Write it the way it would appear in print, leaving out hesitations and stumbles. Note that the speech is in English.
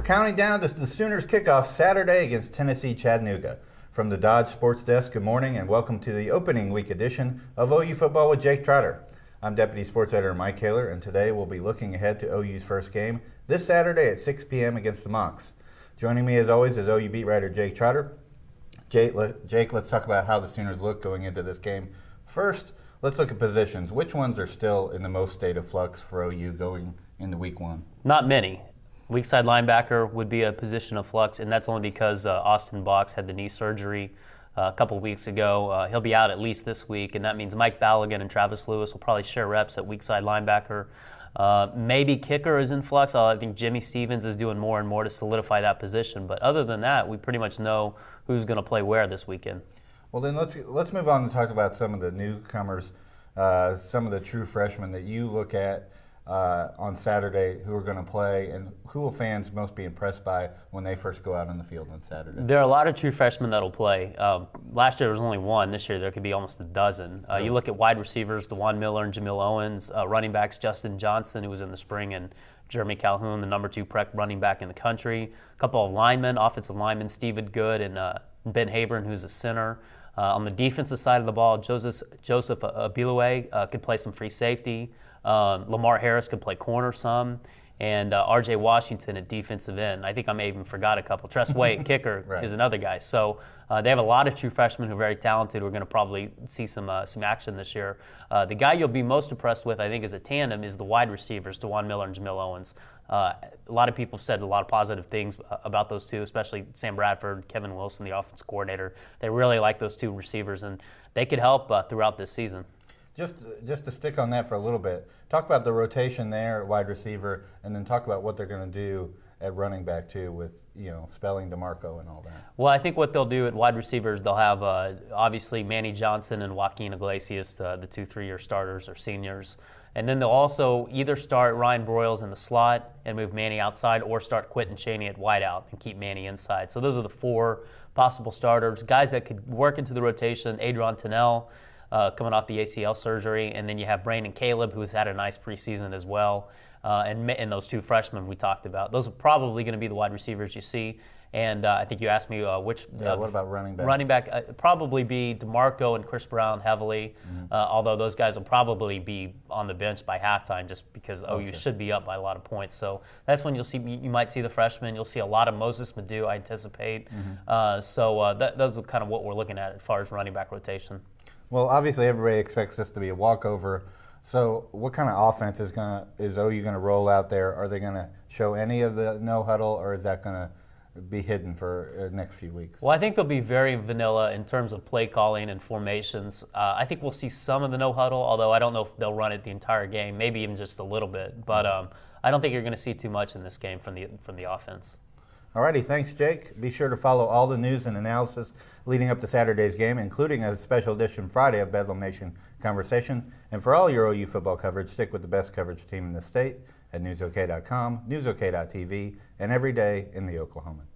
We're counting down to the Sooners kickoff Saturday against Tennessee Chattanooga. From the Dodge Sports Desk, good morning and welcome to the opening week edition of OU Football with Jake Trotter. I'm Deputy Sports Editor Mike Haler, and today we'll be looking ahead to OU's first game this Saturday at 6 p.m. against the Mocs. Joining me as always is OU beat writer Jake Trotter. Jake, let's talk about how the Sooners look going into this game. First, let's look at positions. Which ones are still in the most state of flux for OU going into week one? Not many. Weak side linebacker would be a position of flux, and that's only because Austin Box had the knee surgery a couple of weeks ago. He'll be out at least this week, and that means Mike Balogun and Travis Lewis will probably share reps at weak side linebacker. Maybe kicker is in flux. I think Jimmy Stevens is doing more and more to solidify that position. But other than that, we pretty much know who's going to play where this weekend. Well, then let's move on and talk about some of the newcomers, some of the true freshmen that you look at on Saturday who are going to play, and who will fans most be impressed by when they first go out on the field on Saturday? There are a lot of true freshmen that will play. Last year there was only one. This year there could be almost a dozen. You look at wide receivers, DeJuan Miller and Jamil Owens, running backs Justin Johnson, who was in the spring, and Jeremy Calhoun, the number 2 running back in the country. A couple of linemen, offensive linemen, Steven Good and Ben Habern, who's a center. On the defensive side of the ball, Joseph Abilue could play some free safety. Lamar Harris could play corner some, and R.J. Washington at defensive end. I think I may even forgot a couple. Tress Wade, kicker, right, is another guy. So they have a lot of true freshmen who are very talented. We're going to probably see some action this year. The guy you'll be most impressed with, I think, as a tandem is the wide receivers, DeJuan Miller and Jamil Owens. A lot of people have said a lot of positive things about those two, especially Sam Bradford, Kevin Wilson, the offense coordinator. They really like those two receivers, and they could help throughout this season. Just to stick on that for a little bit, talk about the rotation there at wide receiver, and then talk about what they're going to do at running back too, with Spelling, DeMarco, and all that. Well, I think what they'll do at wide receivers, they'll have obviously Manny Johnson and Joaquin Iglesias, the 2 3-year starters or seniors, and then they'll also either start Ryan Broyles in the slot and move Manny outside, or start Quentin Chaney at wideout and keep Manny inside. So those are the 4 possible starters, guys that could work into the rotation. Adron Tennell, coming off the ACL surgery, and then you have Brandon Caleb, who's had a nice preseason as well, and those 2 freshmen we talked about. Those are probably going to be the wide receivers you see. And I think you asked me which. What about running back? Running back probably be DeMarco and Chris Brown heavily, although those guys will probably be on the bench by halftime just because OU should be up by a lot of points. So that's when you might see the freshmen. You'll see a lot of Moses Madu, I anticipate. Those are kind of what we're looking at as far as running back rotation. Well, obviously everybody expects this to be a walkover. So what kind of offense is OU going to roll out there? Are they going to show any of the no huddle, or is that going to be hidden for the next few weeks? Well, I think they'll be very vanilla in terms of play calling and formations. I think we'll see some of the no huddle, although I don't know if they'll run it the entire game, maybe even just a little bit. But I don't think you're going to see too much in this game from the offense. Alrighty, thanks, Jake. Be sure to follow all the news and analysis leading up to Saturday's game, including a special edition Friday of Bedlam Nation Conversation. And for all your OU football coverage, stick with the best coverage team in the state at newsok.com, newsok.tv, and every day in the Oklahoman.